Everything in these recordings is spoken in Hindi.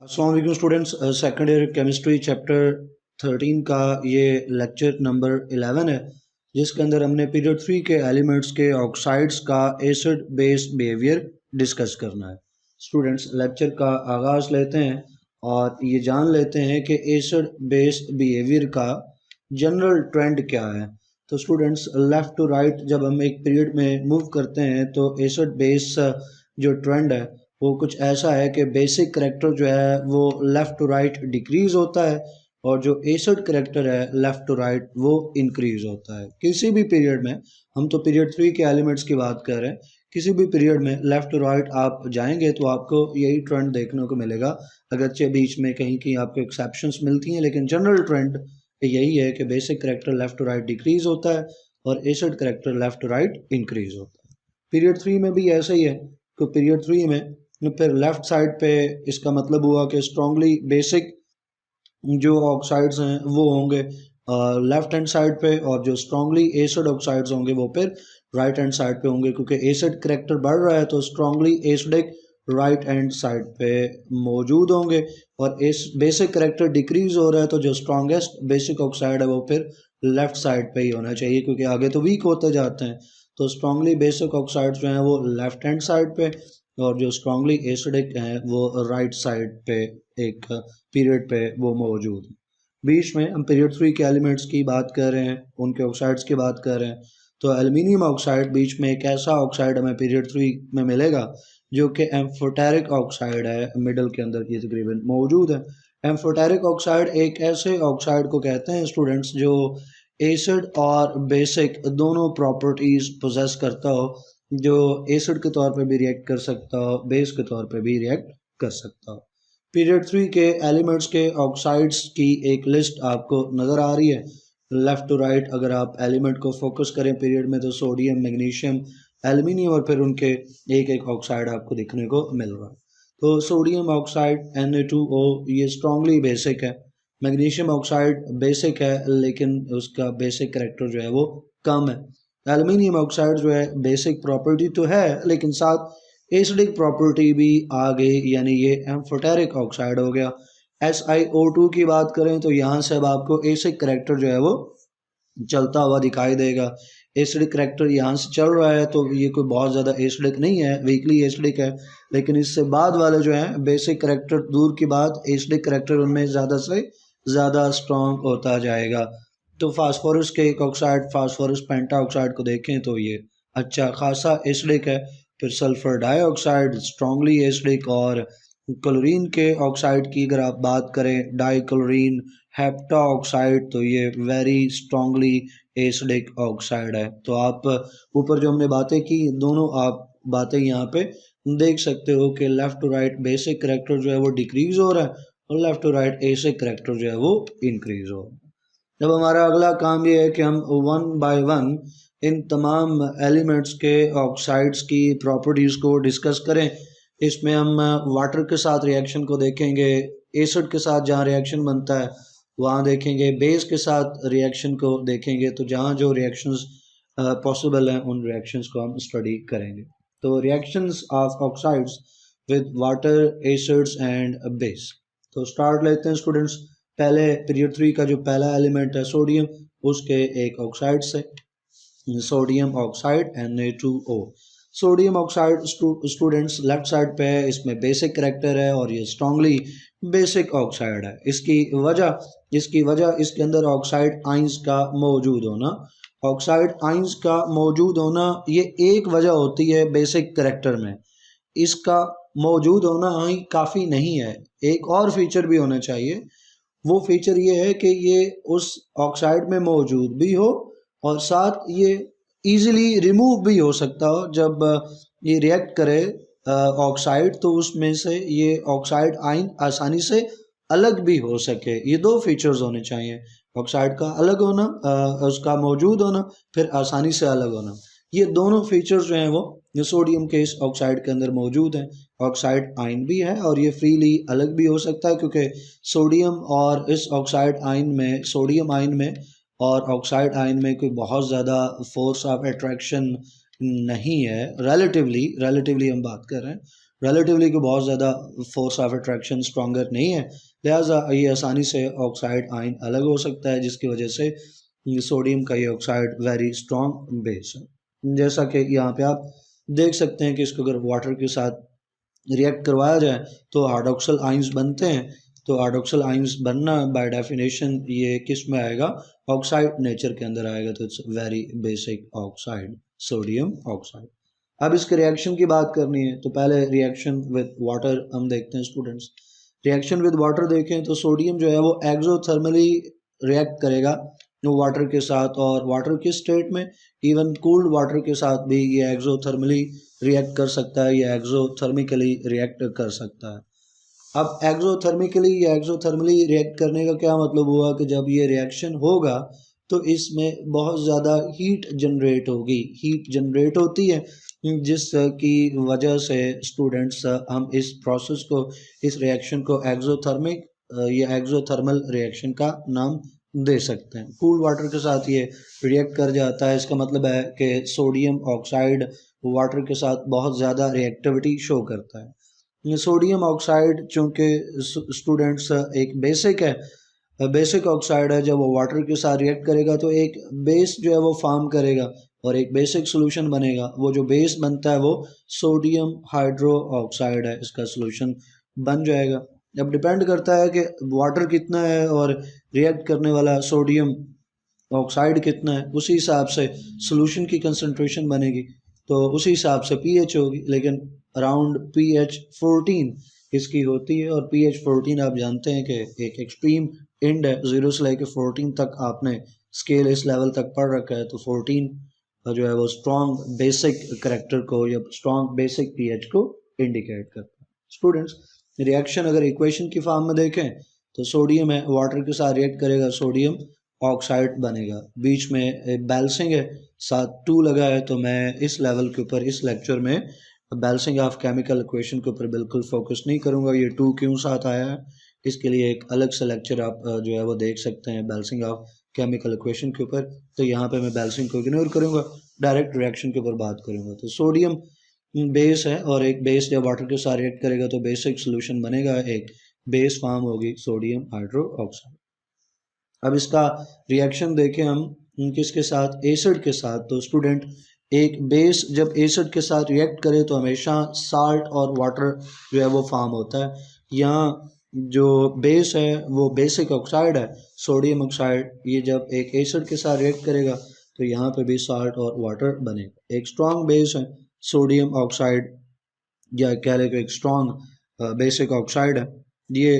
अस्सलाम वालेकुम students, second year chemistry chapter 13 का ये लेक्चर नंबर 11 है, जिसके अंदर हमने पीरियड 3 के एलिमेंट्स के ऑक्साइड्स का एसिड बेस बिहेवियर डिस्कस करना है। स्टूडेंट्स, लेक्चर का आगाज़ लेते हैं और ये जान लेते हैं कि एसिड बेस बिहेवियर का जनरल ट्रेंड क्या है। तो स्टूडेंट्स, लेफ़्ट टू राइट जब हम एक पीरियड में मूव करते हैं तो एसिड बेस जो ट्रेंड है वो कुछ ऐसा है कि बेसिक करैक्टर जो है वो लेफ़्ट टू राइट डिक्रीज़ होता है और जो एसिड करैक्टर है लेफ़्ट टू राइट वो इंक्रीज़ होता है। किसी भी पीरियड में, हम तो पीरियड 3 के एलिमेंट्स की बात कर रहे हैं, किसी भी पीरियड में लेफ़्ट टू राइट आप जाएंगे तो आपको यही ट्रेंड देखने को मिलेगा। अगरचे बीच में कहीं कहीं आपको एक्सेप्शंस मिलती हैं, लेकिन जनरल ट्रेंड यही है कि basic character left to right decrease होता है और acid character left to right increase होता है। पीरियड 3 में भी ऐसा ही है। तो पीरियड 3 में फिर लेफ़्ट साइड पे इसका मतलब हुआ कि स्ट्रॉन्गली बेसिक जो ऑक्साइड्स हैं वो होंगे लेफ़्ट हैंड साइड पे, और जो स्ट्रॉन्गली एसिड ऑक्साइड्स होंगे वो फिर राइट हैंड साइड पे होंगे, क्योंकि एसिड करैक्टर बढ़ रहा है तो strongly acidic right hand side पे मौजूद होंगे, और इस बेसिक करैक्टर डिक्रीज हो रहा है तो जो स्ट्रॉन्गेस्ट बेसिक ऑक्साइड है वो फिर लेफ़्ट साइड पे ही होना चाहिए, क्योंकि आगे तो वीक होते जाते हैं। तो स्ट्रॉन्गली बेसिक ऑक्साइड्स जो हैं वो लेफ़्ट हैंड साइड पे और जो स्ट्रॉन्गली एसिडिक हैं वो राइट साइड पे एक पीरियड पे वो मौजूद है। बीच में हम पीरियड 3 के एलिमेंट्स की बात कर रहे हैं, उनके ऑक्साइड्स की बात कर रहे हैं। तो एल्युमिनियम ऑक्साइड बीच में एक ऐसा ऑक्साइड हमें पीरियड 3 में मिलेगा जो कि एम्फोटेरिक ऑक्साइड है, मिडल के अंदर ये तकरीबन मौजूद है। एम्फोटेरिक ऑक्साइड एक ऐसे ऑक्साइड को कहते हैं स्टूडेंट्स जो एसिड और बेसिक दोनों प्रॉपर्टीज़ पोजेस करता हो, जो एसिड के तौर पे भी रिएक्ट कर सकता हो, बेस के तौर पे भी रिएक्ट कर सकता हो। पीरियड 3 के एलिमेंट्स के ऑक्साइड्स की एक लिस्ट आपको नज़र आ रही है लेफ़्ट टू राइट। अगर आप एलिमेंट को फोकस करें पीरियड में तो सोडियम, मैग्नीशियम, एल्युमिनियम और फिर उनके एक एक ऑक्साइड आपको दिखने को मिल रहा है। तो सोडियम ऑक्साइड Na2O ये स्ट्रॉन्गली बेसिक है। मैग्नीशियम ऑक्साइड बेसिक है लेकिन उसका बेसिक करैक्टर जो है वो कम है। एल्युमिनियम ऑक्साइड जो है बेसिक प्रॉपर्टी तो है लेकिन साथ एसिडिक प्रॉपर्टी भी आ गई, यानी ये एम्फोटेरिक ऑक्साइड हो गया। SiO2 की बात करें तो यहाँ से अब आपको एसिडिक करैक्टर जो है वो चलता हुआ दिखाई देगा। एसिडिक करैक्टर यहाँ से चल रहा है तो ये कोई बहुत ज़्यादा एसिडिक नहीं है, वीकली एसिडिक है, लेकिन इससे बाद वाले जो हैं बेसिक करैक्टर दूर की बात, एसिडिक करैक्टर उनमें ज़्यादा से ज़्यादा स्ट्रॉन्ग होता जाएगा। तो फास्फोरस के एक ऑक्साइड फास्फोरस पेंटा ऑक्साइड को देखें तो ये अच्छा खासा एसिडिक है। फिर सल्फर डाइऑक्साइड स्ट्रॉन्गली एसिडिक, और क्लोरीन के ऑक्साइड की अगर आप बात करें डाइक्लोरीन हेप्टा ऑक्साइड तो ये वेरी स्ट्रॉन्गली एसिडिक ऑक्साइड है। तो आप ऊपर जो हमने बातें की दोनों आप बातें यहाँ पे देख सकते हो कि left to right basic character जो है वो डिक्रीज हो रहा है और left to right acidic character जो है वो इंक्रीज हो रहा है। जब हमारा अगला काम ये है कि हम वन बाय वन इन तमाम एलिमेंट्स के ऑक्साइड्स की प्रॉपर्टीज़ को डिस्कस करें। इसमें हम वाटर के साथ रिएक्शन को देखेंगे, एसिड के साथ जहाँ रिएक्शन बनता है वहाँ देखेंगे, बेस के साथ रिएक्शन को देखेंगे, तो जहाँ जो रिएक्शंस पॉसिबल हैं उन रिएक्शंस को हम स्टडी करेंगे। तो reactions of oxides with water, acids and base. तो स्टार्ट लेते हैं स्टूडेंट्स। पहले पीरियड 3 का जो पहला एलिमेंट है सोडियम, उसके एक ऑक्साइड से, sodium oxide Na2O। Sodium oxide students left side पे है, इसमें बेसिक करैक्टर है और ये स्ट्रॉन्गली बेसिक ऑक्साइड है। इसकी वजह इसके अंदर ऑक्साइड आइंस का मौजूद होना। ऑक्साइड आइंस का मौजूद होना ये एक वजह होती है बेसिक करैक्टर में। इसका मौजूद होना ही काफ़ी नहीं है, एक और फीचर भी होना चाहिए। वो फीचर ये है कि ये उस ऑक्साइड में मौजूद भी हो और साथ ये इजीली रिमूव भी हो सकता हो। जब ये रिएक्ट करे ऑक्साइड तो उसमें से ये ऑक्साइड आयन आसानी से अलग भी हो सके। ये दो फीचर्स होने चाहिए, ऑक्साइड का अलग होना, उसका मौजूद होना, फिर आसानी से अलग होना। ये दोनों फीचर्स जो हैं वो सोडियम के इस ऑक्साइड के अंदर मौजूद हैं। ऑक्साइड आयन भी है और ये फ्रीली अलग भी हो सकता है, क्योंकि सोडियम और इस ऑक्साइड आयन में, सोडियम आयन में और ऑक्साइड आयन में कोई बहुत ज़्यादा फोर्स ऑफ अट्रैक्शन नहीं है। रिलेटिवली हम बात कर रहे हैं, रिलेटिवली को बहुत ज़्यादा फोर्स ऑफ अट्रैक्शन स्ट्रॉन्गर नहीं है, लिहाजा ये आसानी से ऑक्साइड आयन अलग हो सकता है, जिसकी वजह से सोडियम का ये ऑक्साइड वेरी स्ट्रॉन्ग बेस है। जैसा कि यहाँ पे आप देख सकते हैं कि इसको अगर वाटर के साथ रिएक्ट करवाया जाए तो हाइड्रोक्सिल आयंस बनते हैं। तो हाइड्रोक्सिल आयंस बनना बाय डेफिनेशन ये किस में आएगा, ऑक्साइड नेचर के अंदर आएगा। तो it's very basic oxide, sodium oxide. अब इसके रिएक्शन की बात करनी है तो पहले रिएक्शन विद वाटर हम देखते हैं स्टूडेंट्स। रिएक्शन विद वाटर देखें तो सोडियम जो है वो एक्सोथर्मली रिएक्ट करेगा वाटर के साथ, और वाटर की स्टेट में इवन कूल्ड वाटर के साथ भी ये एक्सोथर्मली रिएक्ट कर सकता है या एक्सोथर्मिकली रिएक्ट कर सकता है। अब एक्सोथर्मिकली या एक्सोथर्मली रिएक्ट करने का क्या मतलब हुआ कि जब ये रिएक्शन होगा तो इसमें बहुत ज़्यादा हीट जनरेट होगी, हीट जनरेट होती है जिसकी वजह से स्टूडेंट्स हम इस प्रोसेस को, इस रिएक्शन को एक्सोथर्मिक या एक्सोथर्मल रिएक्शन का नाम दे सकते हैं। कूल वाटर के साथ ये रिएक्ट कर जाता है, इसका मतलब है कि सोडियम ऑक्साइड वाटर के साथ बहुत ज़्यादा रिएक्टिविटी शो करता है। सोडियम ऑक्साइड चूँकि स्टूडेंट्स एक बेसिक है, बेसिक ऑक्साइड है, जब वो वाटर के साथ रिएक्ट करेगा तो एक बेस जो है वो फॉर्म करेगा और एक बेसिक सोल्यूशन बनेगा। वो जो बेस बनता है वो सोडियम हाइड्रो ऑक्साइड है, इसका सोल्यूशन बन जाएगा। अब डिपेंड करता है कि वाटर कितना है और रिएक्ट करने वाला सोडियम ऑक्साइड कितना है, उसी हिसाब से सोल्यूशन की कंसंट्रेशन बनेगी, तो उसी हिसाब से पीएच होगी। लेकिन अराउंड पीएच 14 इसकी होती है, और पीएच 14 आप जानते हैं कि एक एक्सट्रीम एंड है, 0 से लेकर 14 तक आपने स्केल इस लेवल तक पढ़ रखा है। तो 14 जो है वो स्ट्रॉन्ग बेसिक करेक्टर को या स्ट्रॉन्ग बेसिक पीएच को इंडिकेट करता है। स्टूडेंट्स, रिएक्शन अगर इक्वेशन की फॉर्म में देखें तो सोडियम है, वाटर के साथ रिएक्ट करेगा, सोडियम ऑक्साइड बनेगा। बीच में बैलेंसिंग है, साथ 2 लगा है, तो मैं इस लेवल के ऊपर इस लेक्चर में बैलेंसिंग ऑफ केमिकल इक्वेशन के ऊपर बिल्कुल फोकस नहीं करूंगा। ये 2 क्यों साथ आया है इसके लिए एक अलग से लेक्चर आप जो है वो देख सकते हैं बैलेंसिंग ऑफ केमिकल इक्वेशन के ऊपर। तो यहाँ पे मैं बैलेंसिंग को इग्नोर करूंगा, डायरेक्ट रिएक्शन के ऊपर बात करूंगा। तो सोडियम बेस है, और एक बेस जब वाटर के साथ रिएक्ट करेगा तो बेसिक सोल्यूशन बनेगा, एक बेस फॉर्म होगी सोडियम हाइड्रो ऑक्साइड। अब इसका रिएक्शन देखें हम किसके साथ, एसिड के साथ। तो स्टूडेंट, एक बेस जब एसिड के साथ रिएक्ट करे तो हमेशा साल्ट और वाटर जो है वो फॉर्म होता है। यहाँ जो बेस है वो बेसिक ऑक्साइड है, सोडियम ऑक्साइड। ये जब एक एसिड के साथ रिएक्ट करेगा तो यहाँ पे भी साल्ट और वाटर बनेगा। एक स्ट्रॉन्ग बेस है सोडियम ऑक्साइड, या कह लें कि एक स्ट्रॉन्ग बेसिक ऑक्साइड है। ये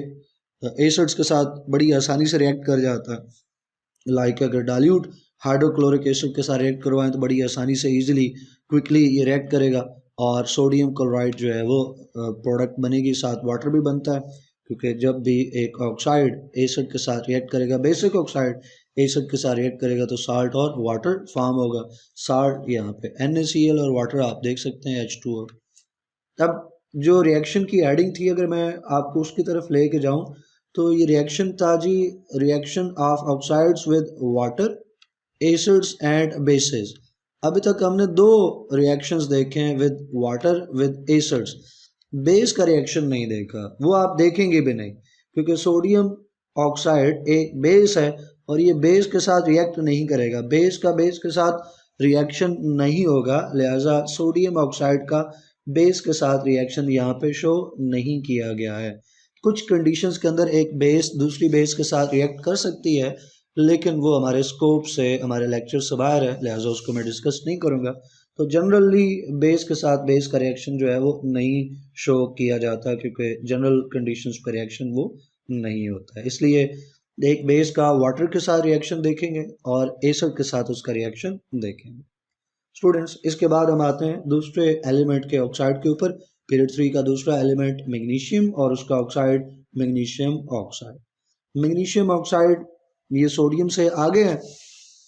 एसिड्स के साथ बड़ी आसानी से रिएक्ट कर जाता है। लाइक अगर डाइल्यूट हाइड्रोक्लोरिक एसिड के साथ रिएक्ट करवाएं तो बड़ी आसानी से इजीली क्विकली ये रिएक्ट करेगा, और सोडियम क्लोराइड जो है वो प्रोडक्ट बनेगी, साथ वाटर भी बनता है, क्योंकि जब भी एक ऑक्साइड एसिड के साथ रिएक्ट करेगा, बेसिक ऑक्साइड एसिड के साथ रिएक्ट करेगा तो साल्ट और वाटर फॉर्म होगा। साल्ट यहाँ पे NaCl और वाटर आप देख सकते हैं H2O। अब जो रिएक्शन की एडिंग थी, अगर मैं आपको उसकी तरफ लेके जाऊं तो ये रिएक्शन था जी, reaction of oxides with water, acids and bases. अभी तक हमने 2 रिएक्शंस देखे हैं, with water with acids. Base का रिएक्शन नहीं देखा, वो आप देखेंगे भी नहीं, क्योंकि सोडियम ऑक्साइड एक बेस है और ये बेस के साथ रिएक्ट नहीं करेगा, बेस का बेस के साथ रिएक्शन नहीं होगा, लिहाजा सोडियम ऑक्साइड का बेस के साथ रिएक्शन यहाँ पे शो नहीं किया गया है। कुछ कंडीशंस के अंदर एक बेस दूसरी बेस के साथ रिएक्ट कर सकती है, लेकिन वो हमारे स्कोप से, हमारे लेक्चर से बाहर है, लिहाजा उसको मैं डिस्कस नहीं करूँगा। तो जनरली बेस के साथ बेस का रिएक्शन जो है वो नहीं शो किया जाता, क्योंकि जनरल कंडीशंस पर रिएक्शन वो नहीं होता है। इसलिए एक बेस का वाटर के साथ रिएक्शन देखेंगे और एसिड के साथ उसका रिएक्शन देखेंगे। स्टूडेंट्स, इसके बाद हम आते हैं दूसरे एलिमेंट के ऑक्साइड के ऊपर। पीरियड 3 का दूसरा एलिमेंट मैग्नीशियम और उसका oxide magnesium oxide. Magnesium oxide ये सोडियम से आगे है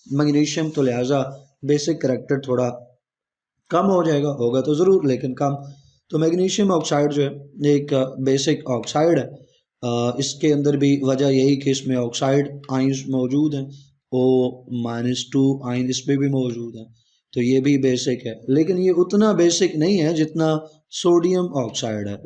मैग्नीशियम, तो लिहाजा बेसिक करैक्टर थोड़ा कम हो जाएगा, होगा तो ज़रूर लेकिन कम। तो मैग्नीशियम ऑक्साइड जो है एक बेसिक ऑक्साइड है। इसके अंदर भी वजह यही कि इसमें ऑक्साइड आयंस मौजूद हैं, O-2 आयन इस पर भी मौजूद है, तो ये भी बेसिक है। लेकिन ये उतना बेसिक नहीं है जितना सोडियम ऑक्साइड है।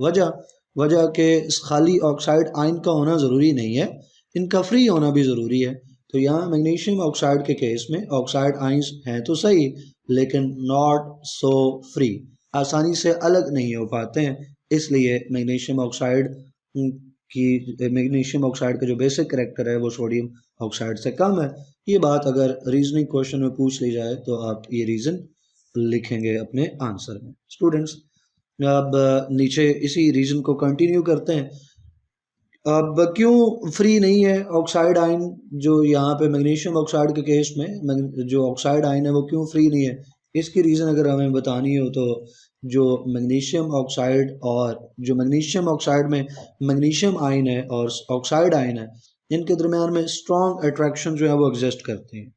वजह के खाली ऑक्साइड आयन का होना ज़रूरी नहीं है, इनका फ्री होना भी ज़रूरी है। तो यहाँ मैग्नीशियम ऑक्साइड के केस में ऑक्साइड आयंस हैं तो सही, लेकिन नॉट सो फ्री, आसानी से अलग नहीं हो पाते हैं। इसलिए मैग्नीशियम ऑक्साइड का जो बेसिक करैक्टर है वो सोडियम ऑक्साइड से कम है। ये बात अगर रीजनिंग क्वेश्चन में पूछ ली जाए तो आप ये रीज़न लिखेंगे अपने आंसर में। स्टूडेंट्स, अब नीचे इसी रीजन को कंटिन्यू करते हैं। अब क्यों फ्री नहीं है ऑक्साइड आयन, जो यहाँ पे मैग्नीशियम ऑक्साइड के केस में जो ऑक्साइड आयन है वो क्यों फ्री नहीं है, इसकी रीज़न अगर हमें बतानी हो तो जो मैग्नीशियम ऑक्साइड और जो मैग्नीशियम ऑक्साइड में मैग्नीशियम आयन है और ऑक्साइड आयन है, इनके दरमियान में स्ट्रॉन्ग अट्रैक्शन जो है वो एग्जिस्ट करती हैं।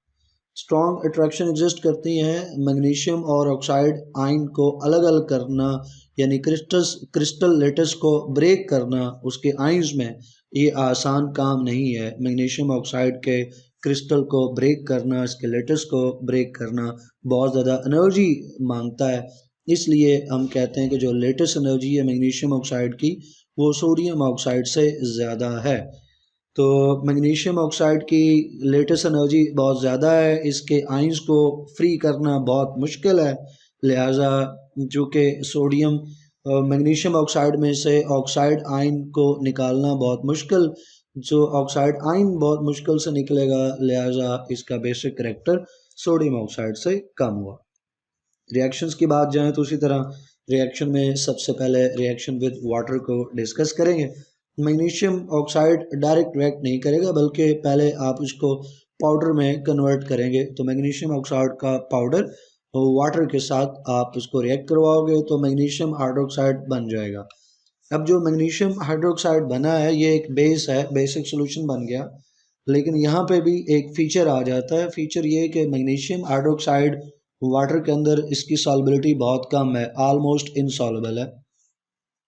स्ट्रॉन्ग अट्रैक्शन एग्जिस्ट करती हैं मैग्नीशियम और ऑक्साइड आयन को अलग अलग करना, यानी क्रिस्टल लेटिस को ब्रेक करना उसके आयंस में, ये आसान काम नहीं है। मैग्नीशियम ऑक्साइड के क्रिस्टल को ब्रेक करना, इसके लेटिस को ब्रेक करना बहुत ज़्यादा एनर्जी मांगता है। इसलिए हम कहते हैं कि जो लेटेस्ट एनर्जी है मैग्नीशियम ऑक्साइड की वो सोडियम ऑक्साइड से ज़्यादा है। तो मैग्नीशियम ऑक्साइड की लेटेस्ट एनर्जी बहुत ज़्यादा है, इसके आयंस को फ्री करना बहुत मुश्किल है। लिहाजा चूँकि सोडियम मैग्नीशियम ऑक्साइड में से ऑक्साइड आयन को निकालना बहुत मुश्किल, जो ऑक्साइड आयन बहुत मुश्किल से निकलेगा, लिहाजा इसका बेसिक करैक्टर सोडियम ऑक्साइड से कम हुआ। रिएक्शंस की बात जाए तो उसी तरह रिएक्शन में सबसे पहले रिएक्शन विद वाटर को डिस्कस करेंगे। मैग्नीशियम ऑक्साइड डायरेक्ट रिएक्ट नहीं करेगा, बल्कि पहले आप इसको पाउडर में कन्वर्ट करेंगे। तो मैग्नीशियम ऑक्साइड का पाउडर वाटर के साथ आप इसको रिएक्ट करवाओगे तो मैग्नीशियम हाइड्रोक्साइड बन जाएगा। अब जो मैग्नीशियम हाइड्रोक्साइड बना है ये एक बेस है, बेसिक सोल्यूशन बन गया। लेकिन यहाँ पे भी एक फीचर आ जाता है। फीचर ये है कि मैग्नीशियम हाइड्रोक्साइड वाटर के अंदर इसकी सॉल्युबिलिटी बहुत कम है, ऑलमोस्ट इनसॉल्युबल है।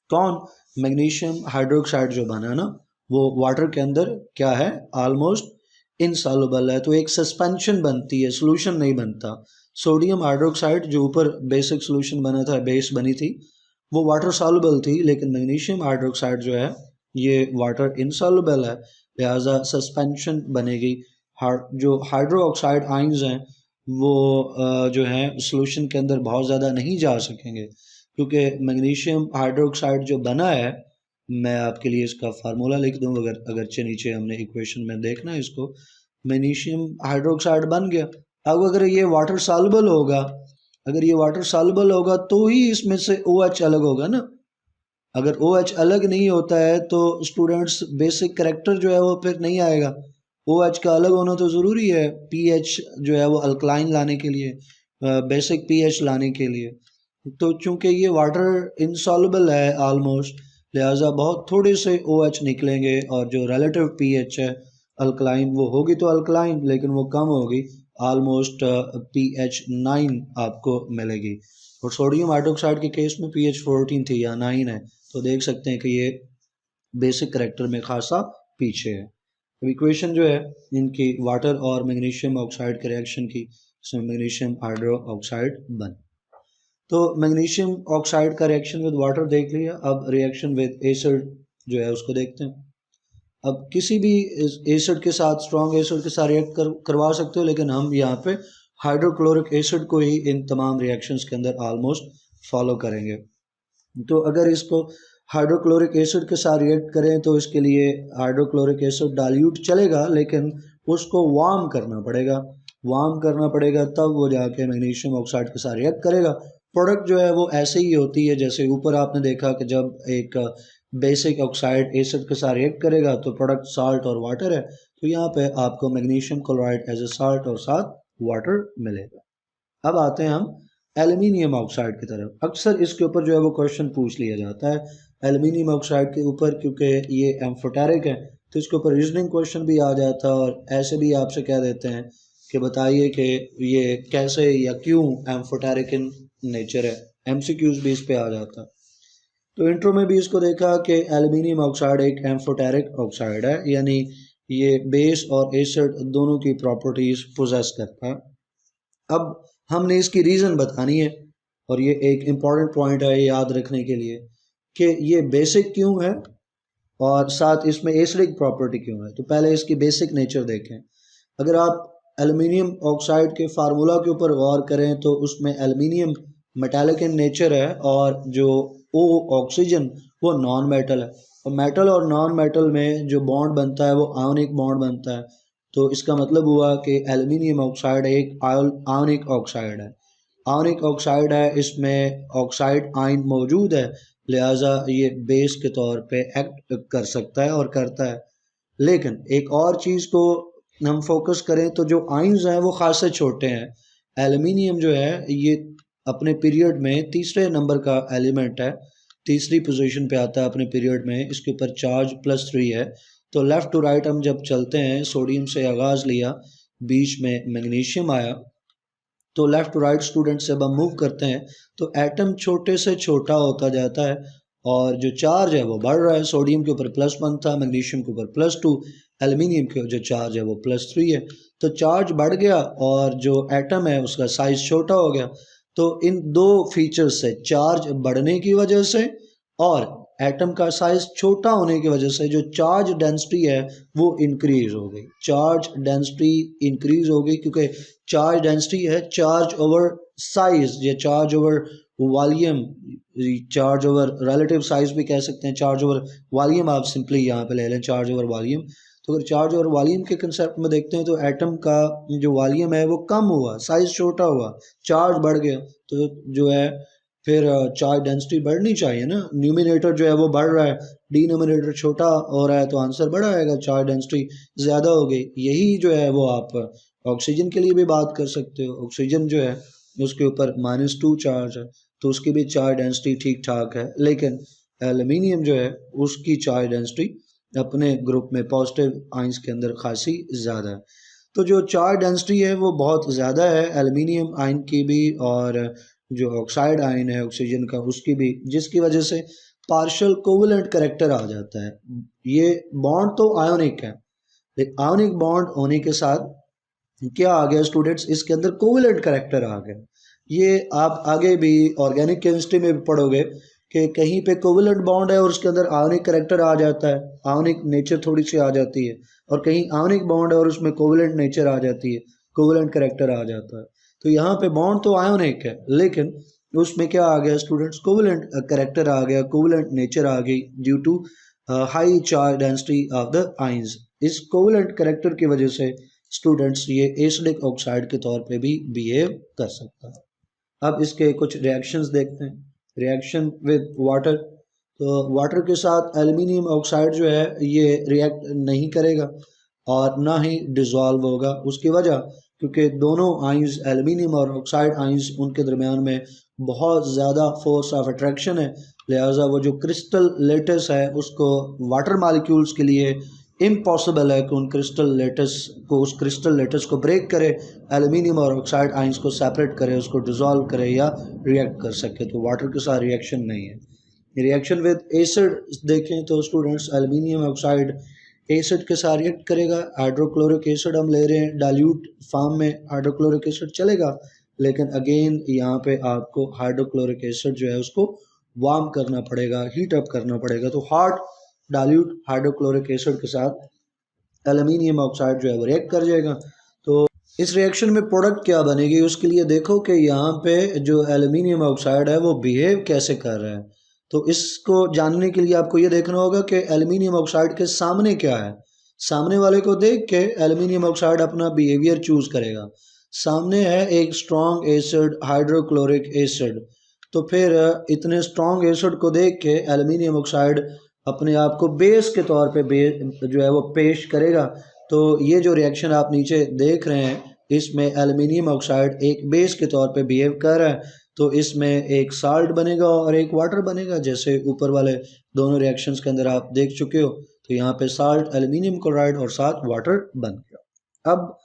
कौन? मैग्नीशियम हाइड्रोक्साइड जो बना ना वो वाटर के अंदर क्या है, ऑलमोस्ट इनसॉल्युबल है। तो एक सस्पेंशन बनती है, सोल्यूशन नहीं बनता। सोडियम हाइड्रोक्साइड जो ऊपर बेसिक सोल्यूशन बना था, बेस बनी थी, वो वाटर सॉल्युबल थी, लेकिन मैग्नीशियम हाइड्रोक्साइड जो है ये वाटर इनसॉल्युबल है, लिहाजा सस्पेंशन बनेगी। जो हाइड्रो ऑक्साइड आयंस हैं वो जो है सोल्यूशन के अंदर बहुत ज़्यादा नहीं जा सकेंगे, क्योंकि मैग्नीशियम हाइड्रोक्साइड जो बना है, मैं आपके लिए इसका फार्मूला लिख दूँ, अगरचे नीचे हमने इक्वेशन में देखना है इसको। मैग्नीशियम हाइड्रोक्साइड बन गया। अब अगर ये वाटर सॉल्युबल होगा, अगर ये वाटर सॉल्युबल होगा तो ही इसमें से OH अलग होगा ना। अगर OH अलग नहीं होता है तो स्टूडेंट्स बेसिक करैक्टर जो है वो फिर नहीं आएगा। OH का अलग होना तो ज़रूरी है pH जो है वो अल्कलाइन लाने के लिए, बेसिक pH लाने के लिए। तो चूंकि ये वाटर इनसॉल्युबल है ऑलमोस्ट, लिहाजा बहुत थोड़े से OH निकलेंगे और जो रिलेटिव pH है अल्कलाइन वो होगी तो अल्कलाइन, लेकिन वो कम होगी, ऑलमोस्ट pH 9 आपको मिलेगी। और सोडियम हाइड्रोक्साइड के केस में pH 14 थी या 9 है, तो देख सकते हैं कि ये बेसिक करैक्टर में खासा पीछे है। अब इक्वेशन जो है इनकी वाटर और मैग्नीशियम ऑक्साइड के रिएक्शन की, इसमें मैग्नीशियम हाइड्रो ऑक्साइड बन। तो मैग्नीशियम ऑक्साइड का रिएक्शन विद वाटर देख लिया, अब रिएक्शन विद एसिड जो है उसको देखते हैं। अब किसी भी एसिड के साथ, स्ट्रॉन्ग एसिड के साथ रिएक्ट करवा सकते हो, लेकिन हम यहाँ पे हाइड्रोक्लोरिक एसिड को ही इन तमाम रिएक्शंस के अंदर ऑलमोस्ट फॉलो करेंगे। तो अगर इसको हाइड्रोक्लोरिक एसिड के साथ रिएक्ट करें तो इसके लिए हाइड्रोक्लोरिक एसिड डाइल्यूट चलेगा, लेकिन उसको वार्म करना पड़ेगा। वार्म करना पड़ेगा तब वो जाके मैग्नीशियम ऑक्साइड के साथ रिएक्ट करेगा। प्रोडक्ट जो है वो ऐसे ही होती है जैसे ऊपर आपने देखा कि जब एक बेसिक ऑक्साइड एसिड के साथ रिएक्ट करेगा तो प्रोडक्ट साल्ट और वाटर है, तो यहाँ पे आपको magnesium chloride as a salt और साथ वाटर मिलेगा। अब आते हैं हम एल्युमिनियम ऑक्साइड की तरफ। अक्सर इसके ऊपर जो है वो क्वेश्चन पूछ लिया जाता है एल्युमिनियम ऑक्साइड के ऊपर, क्योंकि ये एम्फोटेरिक है तो इसके ऊपर रीजनिंग क्वेश्चन भी आ जाता है, और ऐसे भी आपसे कह देते हैं कि बताइए कि ये कैसे या क्यों एम्फोटेरिक इन नेचर है। MCQs भी इस पे आ जाता है। तो इंट्रो में भी इसको देखा कि एल्युमिनियम ऑक्साइड एक एम्फोटेरिक ऑक्साइड है, यानी ये बेस और एसिड दोनों की प्रॉपर्टीज पोजेस करता है। अब हमने इसकी रीज़न बतानी है। और ये एक इम्पॉर्टेंट पॉइंट है याद रखने के लिए कि ये बेसिक क्यों है और साथ इसमें एसिडिक प्रॉपर्टी क्यों है। तो पहले इसकी बेसिक नेचर देखें। अगर आप एल्युमिनियम ऑक्साइड के फार्मूला के ऊपर गौर करें तो उसमें एल्युमिनियम मेटालिक इन नेचर है और जो ओ ऑक्सीजन वो नॉन मेटल है। और मेटल और नॉन मेटल में जो बॉन्ड बनता है वो आयोनिक बॉन्ड बनता है। तो इसका मतलब हुआ कि एल्युमिनियम ऑक्साइड एक आयोनिक ऑक्साइड है। आयोनिक ऑक्साइड है, इसमें ऑक्साइड आयन मौजूद है, लिहाजा ये बेस के तौर पे एक्ट कर सकता है और करता है। लेकिन एक और चीज़ को हम फोकस करें तो जो आयन्स हैं वो खासे छोटे हैं। एल्युमिनियम जो है ये अपने पीरियड में तीसरे नंबर का एलिमेंट है, तीसरी पोजीशन पे आता है अपने पीरियड में। इसके ऊपर चार्ज +3 है। तो लेफ़्ट टू राइट हम जब चलते हैं, सोडियम से आगाज़ लिया, बीच में मैग्नीशियम आया, तो लेफ़्ट टू राइट स्टूडेंट से जब हम मूव करते हैं तो एटम छोटे से छोटा होता जाता है और जो चार्ज है वो बढ़ रहा है। सोडियम के ऊपर +1 था, मैग्नीशियम के ऊपर +2, एल्युमिनियम के जो चार्ज है वो +3 है। तो चार्ज बढ़ गया और जो एटम है उसका साइज़ छोटा हो गया। तो इन दो फीचर्स से, चार्ज बढ़ने की वजह से और एटम का साइज छोटा होने की वजह से, जो चार्ज डेंसिटी है वो इंक्रीज हो गई। चार्ज डेंसिटी इंक्रीज हो गई क्योंकि चार्ज डेंसिटी है चार्ज ओवर साइज या charge over volume, charge over relative size भी कह सकते हैं, चार्ज ओवर वॉल्यूम आप सिंपली यहाँ पे ले लें, चार्ज ओवर वॉल्यूम। तो अगर चार्ज ओवर वॉल्यूम के कंसेप्ट में देखते हैं तो एटम का जो वॉल्यूम है वो कम हुआ, साइज छोटा हुआ, चार्ज बढ़ गया। तो जो है फिर चार्ज डेंसिटी बढ़नी चाहिए ना। न्यूमिनेटर जो है वो बढ़ रहा है, डिनोमिनेटर छोटा हो रहा है, तो आंसर बड़ा आएगा, चार्ज डेंसिटी ज़्यादा हो गई। यही जो है वो आप ऑक्सीजन के लिए भी बात कर सकते हो। ऑक्सीजन जो है उसके ऊपर -2 चार्ज है तो उसकी भी चार्ज डेंसिटी ठीक ठाक है। लेकिन एल्युमिनियम जो है उसकी चार्ज डेंसिटी अपने ग्रुप में पॉजिटिव आइंस के अंदर खासी ज़्यादा है। तो जो चार्ज डेंसिटी है वो बहुत ज़्यादा है एल्युमिनियम आयन की भी और जो ऑक्साइड आयन है ऑक्सीजन का उसकी भी, जिसकी वजह से पार्शियल कोवलेंट करेक्टर आ जाता है। ये बॉन्ड तो आयोनिक है, लेकिन आयोनिक बॉन्ड होने के साथ क्या आ गया स्टूडेंट्स, इसके अंदर कोवलेंट करेक्टर आ गया। ये आप आगे भी ऑर्गेनिक केमिस्ट्री में भी पढ़ोगे कि कहीं पे कोवलेंट बॉन्ड है और उसके अंदर आयोनिक करेक्टर आ जाता है, आयोनिक नेचर थोड़ी सी आ जाती है, और कहीं आयोनिक बॉन्ड है और उसमें कोवलेंट नेचर आ जाती है, कोवलेंट करेक्टर आ जाता है। तो यहाँ पे बॉन्ड तो आयोनिक है लेकिन उसमें क्या आ गया स्टूडेंट्स, कोवलेंट करेक्टर आ गया, कोवलेंट नेचर आ गई due to high charge density of the ions. इस कोवलेंट करेक्टर की वजह से स्टूडेंट्स ये एसिडिक ऑक्साइड के तौर पे भी बिहेव कर सकता है। अब इसके कुछ रिएक्शंस देखते हैं। रिएक्शन विद वाटर, तो वाटर के साथ एल्युमिनियम ऑक्साइड जो है ये रिएक्ट नहीं करेगा और ना ही डिज़ोल्व होगा। उसकी वजह क्योंकि दोनों आइंस एल्युमिनियम और ऑक्साइड आइंस उनके दरमियान में बहुत ज़्यादा फोर्स ऑफ अट्रैक्शन है, लिहाजा वो जो क्रिस्टल लेटिस है उसको वाटर मॉलिक्यूल्स के लिए इम्पॉसिबल है कि उन क्रिस्टल लेटिस को ब्रेक करे, एल्युमिनियम और ऑक्साइड आइंस को सेपरेट करे, उसको डिज़ोल्व करे या रिएक्ट कर सके। तो वाटर के साथ रिएक्शन नहीं है। रिएक्शन विद एसिड देखें तो स्टूडेंट्स एल्युमिनियम ऑक्साइड एसिड के साथ रिएक्ट करेगा। हाइड्रोक्लोरिक एसिड हम ले रहे हैं, डाइल्यूट फॉर्म में हाइड्रोक्लोरिक एसिड चलेगा, लेकिन अगेन यहाँ पे आपको हाइड्रोक्लोरिक एसिड जो है उसको वार्म करना पड़ेगा, हीट अप करना पड़ेगा। तो हॉट डाइल्यूट हाइड्रोक्लोरिक एसिड के साथ एल्युमिनियम ऑक्साइड जो है वो रिएक्ट कर जाएगा। तो इस रिएक्शन में प्रोडक्ट क्या बनेगी उसके लिए देखो कि यहाँ पे जो एल्युमिनियम ऑक्साइड है वो बिहेव कैसे कर रहा है। तो इसको जानने के लिए आपको ये देखना होगा कि एल्युमिनियम ऑक्साइड के सामने क्या है। सामने वाले को देख के एल्युमिनियम ऑक्साइड अपना बिहेवियर चूज करेगा। सामने है एक स्ट्रॉन्ग एसिड हाइड्रोक्लोरिक एसिड, तो फिर इतने स्ट्रॉन्ग एसिड को देख के एल्युमिनियम ऑक्साइड अपने आप को बेस के तौर पे जो है वो पेश करेगा। तो ये जो रिएक्शन आप नीचे देख रहे हैं इसमें एल्युमिनियम ऑक्साइड एक बेस के तौर पे बिहेव कर रहा है, तो इसमें एक साल्ट बनेगा और एक वाटर बनेगा, जैसे ऊपर वाले दोनों रिएक्शंस के अंदर आप देख चुके हो। तो यहाँ पे साल्ट एल्युमिनियम क्लोराइड और साथ वाटर बन गया। अब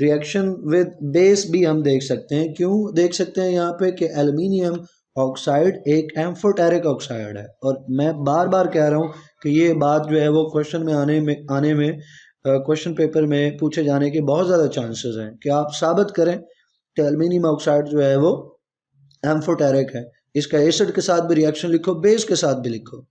रिएक्शन विद बेस भी हम देख सकते हैं। क्यों देख सकते हैं यहाँ पे कि एल्युमिनियम ऑक्साइड एक एम्फोटेरिक ऑक्साइड है, और मैं बार बार कह रहा हूँ कि ये बात जो है वो क्वेश्चन में आने में क्वेश्चन पेपर में पूछे जाने के बहुत ज़्यादा चांसेस हैं कि आप साबित करें कि एल्युमिनियम ऑक्साइड जो है वो एम्फोटेरिक है। इसका एसिड के साथ भी रिएक्शन लिखो, बेस के साथ भी लिखो।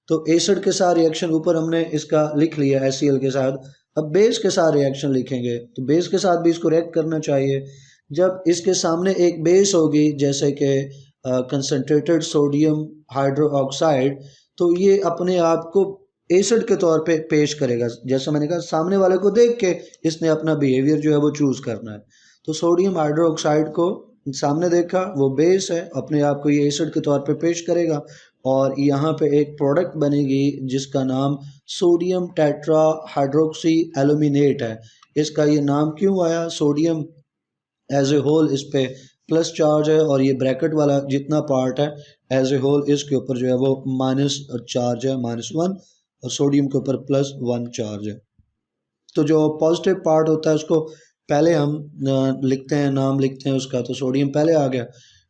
तो एसिड के साथ रिएक्शन ऊपर हमने इसका लिख लिया HCl के साथ। अब बेस के साथ रिएक्शन लिखेंगे तो बेस के साथ भी इसको रिएक्ट करना चाहिए। जब इसके सामने एक बेस होगी जैसे कि कंसनट्रेटेड सोडियम हाइड्रोक्साइड, तो ये अपने आप को एसिड के तौर पे पेश करेगा। जैसा मैंने कहा, सामने वाले को देख के इसने अपना बिहेवियर जो है वो चूज़ करना है। तो सोडियम हाइड्रोक्साइड को सामने देखा, वो बेस है, अपने आप को ये एसिड के तौर पे पेश करेगा और यहाँ पे एक प्रोडक्ट बनेगी जिसका नाम सोडियम टेट्रा हाइड्रोक्सी एल्यूमिनेट है। इसका ये नाम क्यों आया? सोडियम एज ए होल इस पे प्लस चार्ज है और ये ब्रैकेट वाला जितना पार्ट है एज ए होल इसके ऊपर जो है वो माइनस चार्ज है, -1, और सोडियम के ऊपर +1 चार्ज है। तो जो पॉजिटिव पार्ट होता है उसको पहले हम लिखते हैं, नाम लिखते हैं उसका, तो सोडियम पहले आ गया।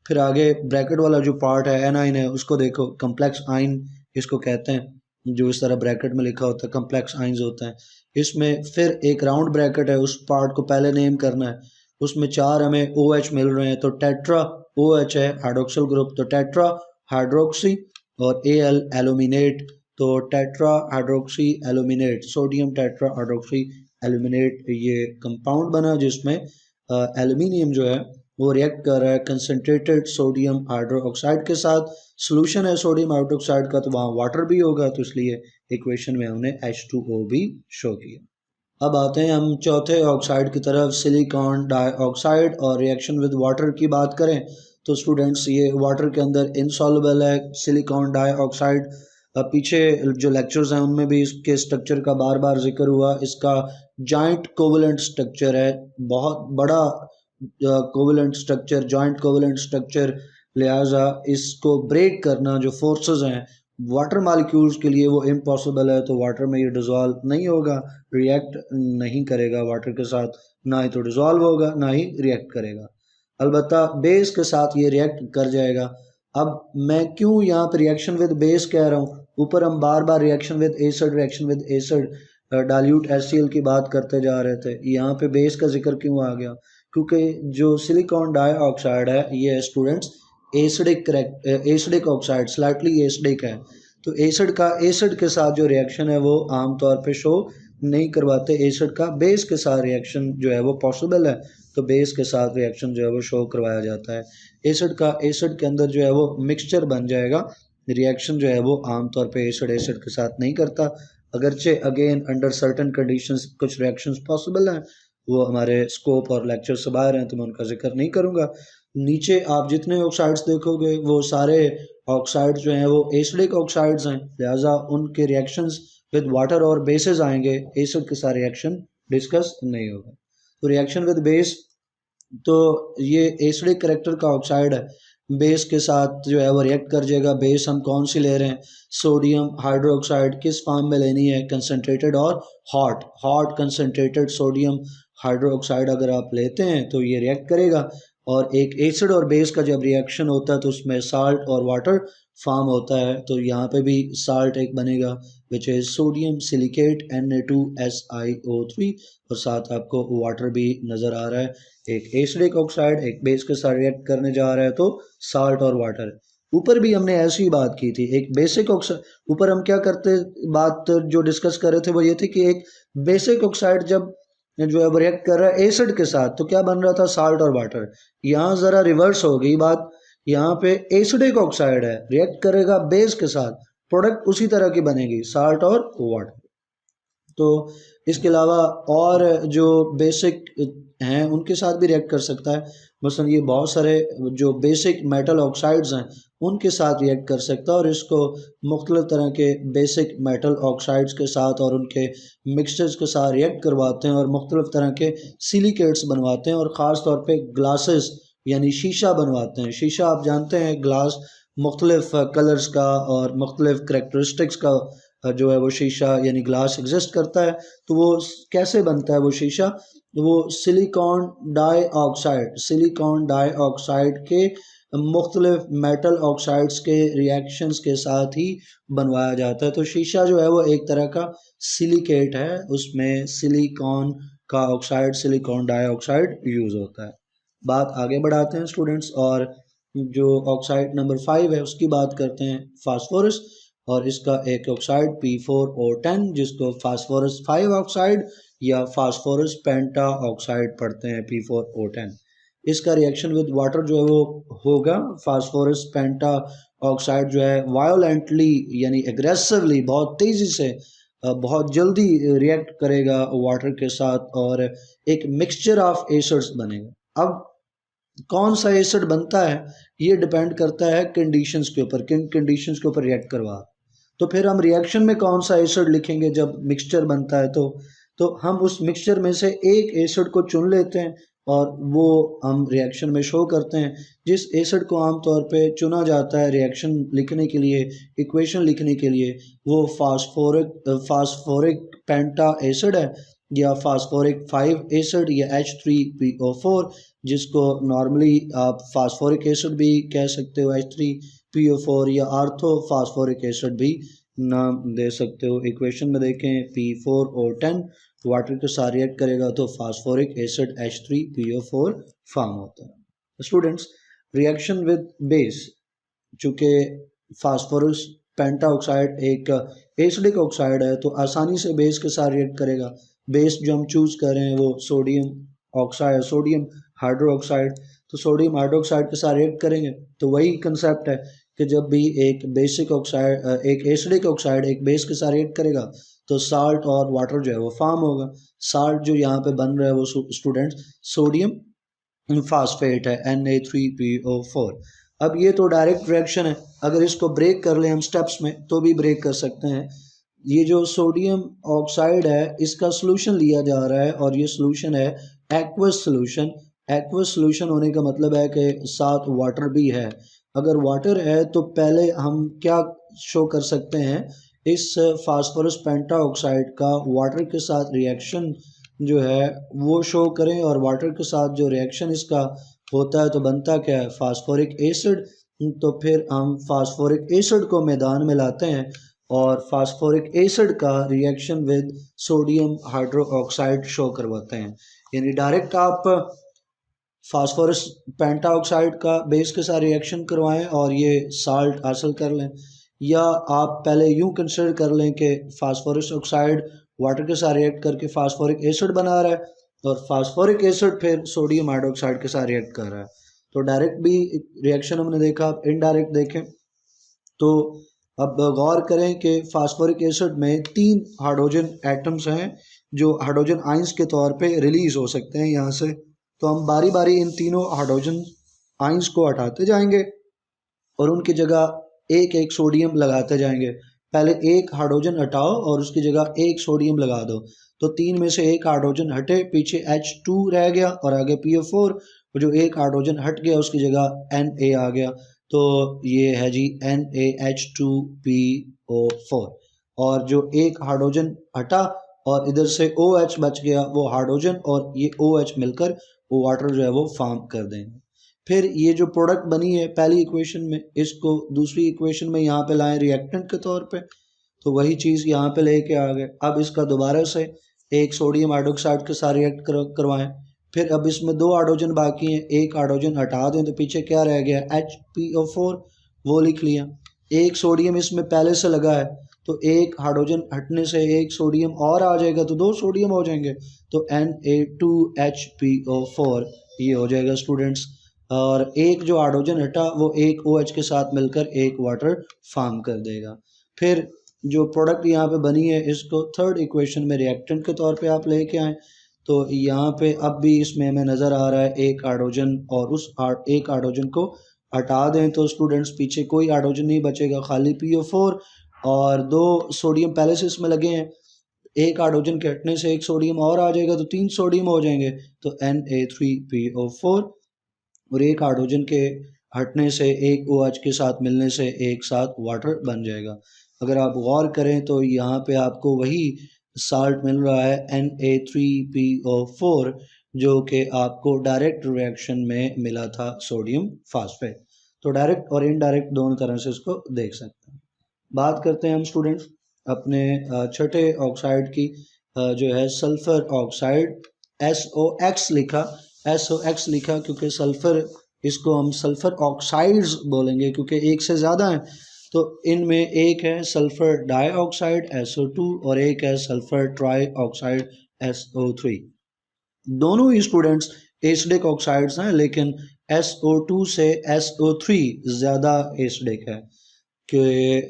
फिर आगे ब्रैकेट वाला जो पार्ट है एनाइन है, उसको देखो, कम्प्लेक्स आइन इसको कहते हैं, जो इस तरह ब्रैकेट में लिखा होता है कम्प्लेक्स आइंस होता है। इसमें फिर एक राउंड ब्रैकेट है, उस पार्ट को पहले नेम करना है। उसमें 4 हमें OH मिल रहे हैं, तो टेट्रा OH है हाइड्रोक्सिल ग्रुप, तो टेट्रा हाइड्रोक्सी, और Al एल्यूमिनेट, तो tetra hydroxy aluminate, sodium tetra hydroxy aluminate ये कंपाउंड बना जिसमें एल्यूमिनियम जो है वो रिएक्ट कर रहा है कंसनट्रेटेड सोडियम हाइड्रोक्साइड के साथ। सोल्यूशन है सोडियम हाइड्रोक्साइड का, तो वहाँ वाटर भी होगा, तो इसलिए इक्वेशन में हमने H2O भी शो किया। अब आते हैं हम चौथे ऑक्साइड की तरफ, सिलिकॉन डाइऑक्साइड, और रिएक्शन विद वाटर की बात करें तो स्टूडेंट्स ये वाटर के अंदर इनसॉल्युबल है सिलिकॉन डाइऑक्साइड। पीछे जो लेक्चर्स हैं उनमें भी इसके स्ट्रक्चर का बार बार जिक्र हुआ। इसका जॉइंट कोवलेंट स्ट्रक्चर है, बहुत बड़ा covalent structure, joint covalent structure, लिहाजा इसको ब्रेक करना जो फोर्सेस हैं वाटर मॉलिक्यूल्स के लिए वो इम्पॉसिबल है। तो वाटर में ये डिज़ोल्व नहीं होगा, रिएक्ट नहीं करेगा वाटर के साथ, ना ही तो डिज़ोल्व होगा ना ही रिएक्ट करेगा। अलबत्ता बेस के साथ ये रिएक्ट कर जाएगा। अब मैं क्यों यहाँ पर रिएक्शन विद बेस कह रहा हूँ? ऊपर हम बार बार reaction with acid dilute HCl की बात करते जा रहे थे, यहाँ पे बेस का जिक्र क्यों आ गया? क्योंकि जो सिलिकॉन डाइऑक्साइड है ये students acidic oxide, slightly acidic है। तो एसिड का एसिड के साथ जो रिएक्शन है वो आमतौर पे शो नहीं करवाते। एसिड का बेस के साथ रिएक्शन जो है वो पॉसिबल है, तो बेस के साथ रिएक्शन जो है वो शो करवाया जाता है। एसिड का एसिड के अंदर जो है वो मिक्सचर बन जाएगा, रिएक्शन जो है वो आमतौर पे एसिड के साथ नहीं करता। अगरचे अगेन अंडर सर्टेन कंडीशंस कुछ रिएक्शंस पॉसिबल हैं, वो हमारे स्कोप और लेक्चर से बाहर हैं, तो मैं उनका जिक्र नहीं करूँगा। नीचे आप जितने ऑक्साइड्स देखोगे वो सारे ऑक्साइड्स जो हैं वो एसिडिक ऑक्साइड्स हैं, लिहाजा उनके रिएक्शंस विद वाटर और बेसेस आएंगे, एसिड के साथ रिएक्शन डिस्कस नहीं होगा। तो रिएक्शन विद बेस, तो ये एसिडिक करेक्टर का ऑक्साइड है, बेस के साथ जो है वो रिएक्ट कर जाएगा। बेस हम कौन सी ले रहे हैं? Sodium hydroxide. किस फॉर्म में लेनी है? कंसनट्रेटेड और हॉट कंसनट्रेटेड सोडियम हाइड्रोक्साइड अगर आप लेते हैं तो ये रिएक्ट करेगा। और एक एसिड और बेस का जब रिएक्शन होता है तो उसमें साल्ट और वाटर फॉर्म होता है, तो यहाँ पे भी साल्ट एक बनेगा which is sodium silicate Na2SiO3, और साथ आपको वाटर भी नज़र आ रहा है। एक एसिडिक ऑक्साइड एक बेस के साथ रिएक्ट करने जा रहा है तो साल्ट और वाटर। ऊपर भी हमने ऐसी बात की थी, एक बेसिक ऑक्साइड, ऊपर हम क्या करते बात जो डिस्कस कर रहे थे वो ये थी कि एक बेसिक ऑक्साइड जब जो है वो रिएक्ट कर रहा है एसिड के साथ तो क्या बन रहा था? साल्ट और वाटर। यहाँ ज़रा रिवर्स हो गई बात, यहाँ पे एसिडिक ऑक्साइड है, रिएक्ट करेगा बेस के साथ, प्रोडक्ट उसी तरह की बनेगी, साल्ट और वाटर। तो इसके अलावा और जो बेसिक हैं उनके साथ भी रिएक्ट कर सकता है, मसलन ये बहुत सारे जो बेसिक मेटल ऑक्साइड्स हैं उनके साथ रिएक्ट कर सकता है, और इसको मुख्तलिफ तरह के बेसिक मेटल ऑक्साइड्स के साथ और उनके मिक्सचर्स के साथ रिएक्ट करवाते हैं और मुख्तलिफ तरह के सिलिकेट्स बनवाते हैं, और ख़ास तौर पे ग्लासेस यानी शीशा बनवाते हैं। शीशा आप जानते हैं ग्लास मुख्तलिफ कलर्स का और मुख्तलिफ करेक्टरिस्टिक्स का जो है वो शीशा यानी ग्लास एग्जिस्ट करता है। तो वो कैसे बनता है वो शीशा? वो सिलिकॉन डाइऑक्साइड के मुख्तलिफ मेटल ऑक्साइड्स के रिएक्शंस के साथ ही बनवाया जाता है। तो शीशा जो है वो एक तरह का सिलिकेट है, उसमें सिलिकॉन का ऑक्साइड सिलिकॉन डाइऑक्साइड यूज़ होता है। बात आगे बढ़ाते हैं स्टूडेंट्स, और जो ऑक्साइड नंबर 5 है उसकी बात करते हैं, फास्फोरस, और इसका एक ऑक्साइड P4O10 जिसको फास्फोरस 5 ऑक्साइड या फास्फोरस पेंटा ऑक्साइड पढ़ते हैं, P4O10। इसका रिएक्शन विद वाटर जो है वो होगा, फास्फोरस पेंटा ऑक्साइड जो है वायोलेंटली यानी एग्रेसिवली, बहुत तेज़ी से, बहुत जल्दी रिएक्ट करेगा वाटर के साथ और एक मिक्सचर ऑफ एसिड्स बनेगा। अब कौन सा एसिड बनता है ये डिपेंड करता है कंडीशंस के ऊपर, किन कंडीशंस के ऊपर रिएक्ट करवा। तो फिर हम रिएक्शन में कौन सा एसिड लिखेंगे जब मिक्सचर बनता है, तो हम उस मिक्सचर में से एक एसिड को चुन लेते हैं और वो हम रिएक्शन में शो करते हैं। जिस एसिड को आमतौर पे चुना जाता है रिएक्शन लिखने के लिए, इक्वेशन लिखने के लिए, वो फास्फोरिक पेंटा एसिड है या फास्फोरिक 5 एसिड या H3PO4, जिसको नॉर्मली आप फास्फोरिक एसिड भी कह सकते हो, H3PO4, या आर्थो फास्फोरिक एसिड भी नाम दे सकते हो। इक्वेशन में देखें P4O10 वाटर के साथ रिएक्ट करेगा तो फास्फोरिक एसिड H3PO4 फॉर्म होता है। स्टूडेंट्स, रिएक्शन विद बेस, चूँकि फास्फोरस पेंटा ऑक्साइड एक एसिडिक ऑक्साइड है तो आसानी से बेस के साथ रिएक्ट करेगा। बेस जो हम चूज़ कर रहे हैं वो सोडियम ऑक्साइड, सोडियम हाइड्रोक्साइड, तो सोडियम हाइड्रोक्साइड के साथ रिएक्ट करेंगे। तो वही कंसेप्ट है कि जब भी एक बेसिक ऑक्साइड, एक एसिडिक ऑक्साइड एक बेस के साथ रिएक्ट करेगा तो साल्ट और वाटर जो है वो फॉर्म होगा। साल्ट जो यहाँ पे बन रहा है वो स्टूडेंट्स सोडियम फास्फेट है, Na3PO4। अब ये तो डायरेक्ट रिएक्शन है, अगर इसको ब्रेक कर लें हम स्टेप्स में तो भी ब्रेक कर सकते हैं। ये जो सोडियम ऑक्साइड है इसका सोल्यूशन लिया जा रहा है और ये सोल्यूशन है एक्वस सोल्यूशन। एक्वस सोल्यूशन होने का मतलब है कि साथ वाटर भी है। अगर वाटर है तो पहले हम क्या शो कर सकते हैं, इस फास्फोरस पेंटा ऑक्साइड का वाटर के साथ रिएक्शन जो है वो शो करें, और वाटर के साथ जो रिएक्शन इसका होता है तो बनता क्या है, फास्फोरिक एसिड। तो फिर हम फास्फोरिक एसिड को मैदान में लाते हैं और फास्फोरिक एसिड का reaction with sodium hydroxide show करवाते हैं। यानी डायरेक्ट आप फास्फोरस पेंटा ऑक्साइड का बेस के साथ रिएक्शन करवाएं और ये साल्ट हासिल कर लें, या आप पहले यूं कंसिडर कर लें कि फास्फोरस ऑक्साइड वाटर के साथ रिएक्ट करके फास्फोरिक एसिड बना रहा है और फास्फोरिक एसिड फिर सोडियम हाइड्रोक्साइड के साथ रिएक्ट कर रहा है। तो डायरेक्ट भी रिएक्शन हमने देखा, आप इनडायरेक्ट देखें तो अब गौर करें कि फास्फोरिक एसिड में 3 हाइड्रोजन एटम्स हैं जो हाइड्रोजन आइंस के तौर पे रिलीज हो सकते हैं यहाँ से। तो हम बारी बारी इन तीनों हाइड्रोजन आइंस को हटाते जाएंगे और उनकी जगह एक एक सोडियम लगाते जाएंगे। पहले एक हाइड्रोजन हटाओ और उसकी जगह एक सोडियम लगा दो, तो 3 में से एक हाइड्रोजन हटे, पीछे H2 रह गया और आगे PO4, और जो एक हाइड्रोजन हट गया उसकी जगह Na आ गया। तो ये है जी NaH2PO4, और जो एक हाइड्रोजन हटा और इधर से OH बच गया, वो हाइड्रोजन और ये OH मिलकर वो वाटर जो है वो फॉर्म कर देंगे। फिर ये जो प्रोडक्ट बनी है पहली इक्वेशन में, इसको दूसरी इक्वेशन में यहाँ पे लाएं रिएक्टेंट के तौर पे, तो वही चीज़ यहाँ पे लेके आ गए। अब इसका दोबारा से एक सोडियम हाइड्रोक्साइड के साथ रिएक्ट करवाएं। फिर अब इसमें 2 हाइड्रोजन बाकी हैं, एक हाइड्रोजन हटा दें तो पीछे क्या रह गया, HPO4, वो लिख लिया। एक सोडियम इसमें पहले से लगा है तो एक हाइड्रोजन हटने से एक सोडियम और आ जाएगा तो 2 सोडियम हो जाएंगे, तो Na2HPO4 ये हो जाएगा स्टूडेंट्स। और एक जो हाइड्रोजन हटा वो एक OH के साथ मिलकर एक वाटर फॉर्म कर देगा। फिर जो प्रोडक्ट यहाँ पे बनी है इसको थर्ड इक्वेशन में रिएक्टेंट के तौर पे आप लेके आएँ, तो यहाँ पे अब भी इसमें हमें नज़र आ रहा है एक हाइड्रोजन, और उस एक हाइड्रोजन को हटा दें तो स्टूडेंट्स पीछे कोई हाइड्रोजन नहीं बचेगा, खाली PO4 और 2 सोडियम पहले से इसमें लगे हैं। एक हाइड्रोजन के हटने से एक सोडियम और आ जाएगा तो 3 सोडियम हो जाएंगे, तो Na3PO4, और एक हाइड्रोजन के हटने से एक OH के साथ मिलने से एक साथ वाटर बन जाएगा। अगर आप गौर करें तो यहाँ पे आपको वही साल्ट मिल रहा है Na3PO4 जो कि आपको डायरेक्ट रिएक्शन में मिला था सोडियम फास्फेट। तो डायरेक्ट और इनडायरेक्ट दोनों तरह से इसको देख सकते हैं। बात करते हैं हम स्टूडेंट्स अपने छठे ऑक्साइड की, जो है सल्फर ऑक्साइड, SOX लिखा क्योंकि सल्फर इसको हम सल्फ़र ऑक्साइड्स बोलेंगे क्योंकि एक से ज़्यादा हैं। तो इनमें एक है सल्फ़र डाइऑक्साइड SO2 और एक है सल्फ़र ट्राई ऑक्साइड SO3। दोनों ही स्टूडेंट्स एसिडिक ऑक्साइड्स हैं, लेकिन SO2 से SO3 ज़्यादा एसिडिक है। कि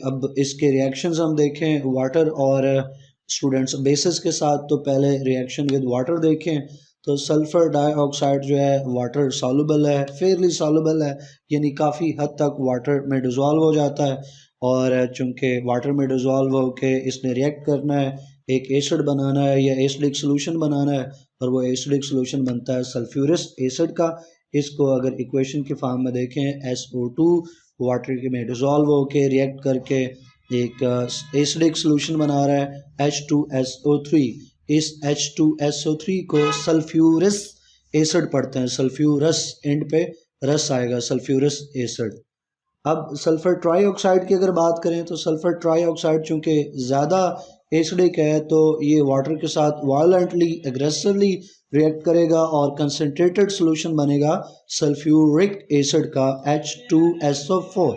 अब इसके रिएक्शंस हम देखें वाटर और स्टूडेंट्स बेसिस के साथ, तो पहले रिएक्शन विद वाटर देखें तो सल्फ़र डाइऑक्साइड जो है वाटर सॉल्युबल है, फेयरली सॉल्युबल है, यानी काफ़ी हद तक वाटर में डिज़ोल्व हो जाता है। और चूँकि वाटर में डिज़ोल्व होकर इसने रिएक्ट करना है, एक एसिड बनाना है या एसिडिक सोल्यूशन बनाना है, और वो एसिडिक सोल्यूशन बनता है सल्फ्यूरिक एसिड का। इसको अगर इक्वेशन के फॉर्म में देखें SO2 वाटर के में डिज़ोल्व होके रिएक्ट करके एक एसिडिक सोल्यूशन बना रहा है H2SO3। इस H2SO3 को सल्फ्यूरिक एसिड पढ़ते हैं, सल्फ्यूरस एंड पे रस आएगा, सल्फ्यूरिक एसिड। अब सल्फ़र ट्राईऑक्साइड की अगर बात करें तो सल्फ़र ट्राईऑक्साइड चूँकि ज़्यादा एसिडिक है तो ये वाटर के साथ वायलेंटली एग्रेसिवली रिएक्ट करेगा और कंसनट्रेटेड सॉल्यूशन बनेगा सल्फ्यूरिक एसिड का H2SO4।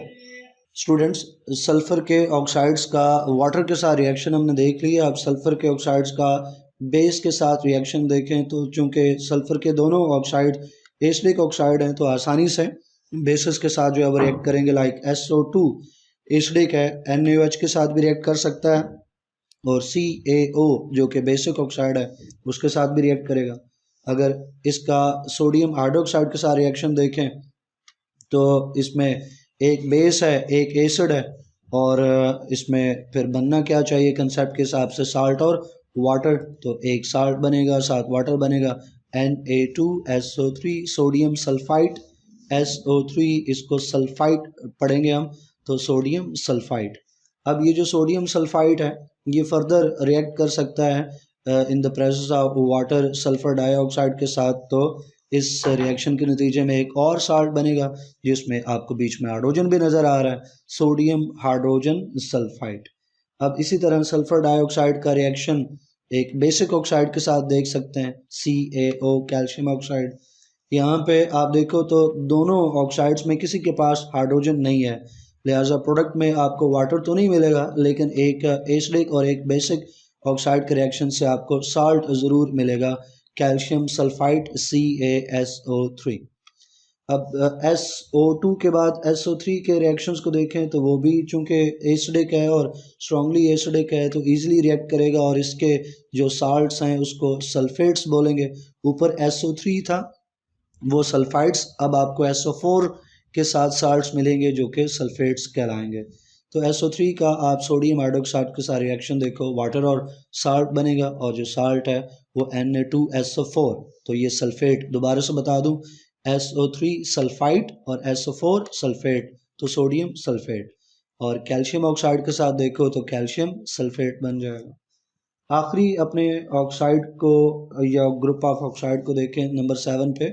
स्टूडेंट्स, सल्फ़र के ऑक्साइड्स का वाटर के साथ रिएक्शन हमने देख लिया। अब सल्फ़र के ऑक्साइड्स का बेस के साथ रिएक्शन देखें तो चूँकि सल्फ़र के दोनों ऑक्साइड एसिडिक ऑक्साइड हैं तो आसानी से बेसिस के साथ जो है वो रिएक्ट करेंगे। लाइक SO2 एसिडिक है, NaOH के साथ भी रिएक्ट कर सकता है, और CaO जो कि बेसिक ऑक्साइड है उसके साथ भी रिएक्ट करेगा। अगर इसका सोडियम हाइड्रोक्साइड के साथ रिएक्शन देखें तो इसमें एक बेस है, एक एसिड है, और इसमें फिर बनना क्या चाहिए कंसेप्ट के हिसाब से, साल्ट और वाटर। तो एक साल्ट बनेगा, साथ वाटर बनेगा, Na2SO3 सोडियम सल्फाइड SO3, इसको सल्फाइड पढ़ेंगे हम, तो सोडियम सल्फाइड। अब ये जो सोडियम सल्फाइड है ये फर्दर रिएक्ट कर सकता है in the presence of water sulphur dioxide के साथ। तो इस रिएक्शन के नतीजे में एक और साल्ट बनेगा जिसमें आपको बीच में हाइड्रोजन भी नज़र आ रहा है, सोडियम हाइड्रोजन सल्फाइड। अब इसी तरह सल्फर डाइऑक्साइड का रिएक्शन एक बेसिक ऑक्साइड के साथ देख सकते हैं, CaO कैल्शियम ऑक्साइड। यहाँ पे आप देखो तो दोनों ऑक्साइड्स में किसी के पास हाइड्रोजन नहीं है, लिहाजा प्रोडक्ट में आपको वाटर तो नहीं मिलेगा, लेकिन एक एसिडिक और एक बेसिक ऑक्साइड के रिएक्शन से आपको साल्ट ज़रूर मिलेगा, कैल्शियम सल्फाइड CaSO3। अब SO2 के बाद SO3 के रिएक्शंस को देखें तो वो भी चूँकि एसिडिक है और स्ट्रांगली एसिडिक है तो ईजिली रिएक्ट करेगा, और इसके जो साल्ट्स हैं उसको सल्फेट्स बोलेंगे। ऊपर SO3 था वो सल्फाइड्स, अब आपको SO4 के साथ साल्ट्स मिलेंगे जो कि सल्फेट्स कहलाएंगे। तो SO3 का आप सोडियम हाइड्रोक्साइड के साथ रिएक्शन देखो, वाटर और साल्ट बनेगा, और जो साल्ट है वो Na2SO4, तो ये सल्फेट। दोबारा से बता दूं, SO3 सल्फाइड और SO4 सल्फेट, तो सोडियम सल्फेट। और कैल्शियम ऑक्साइड के साथ देखो तो कैल्शियम सल्फेट बन जाएगा। आखिरी अपने ऑक्साइड को या ग्रुप ऑफ ऑक्साइड को देखें नंबर 7 पे,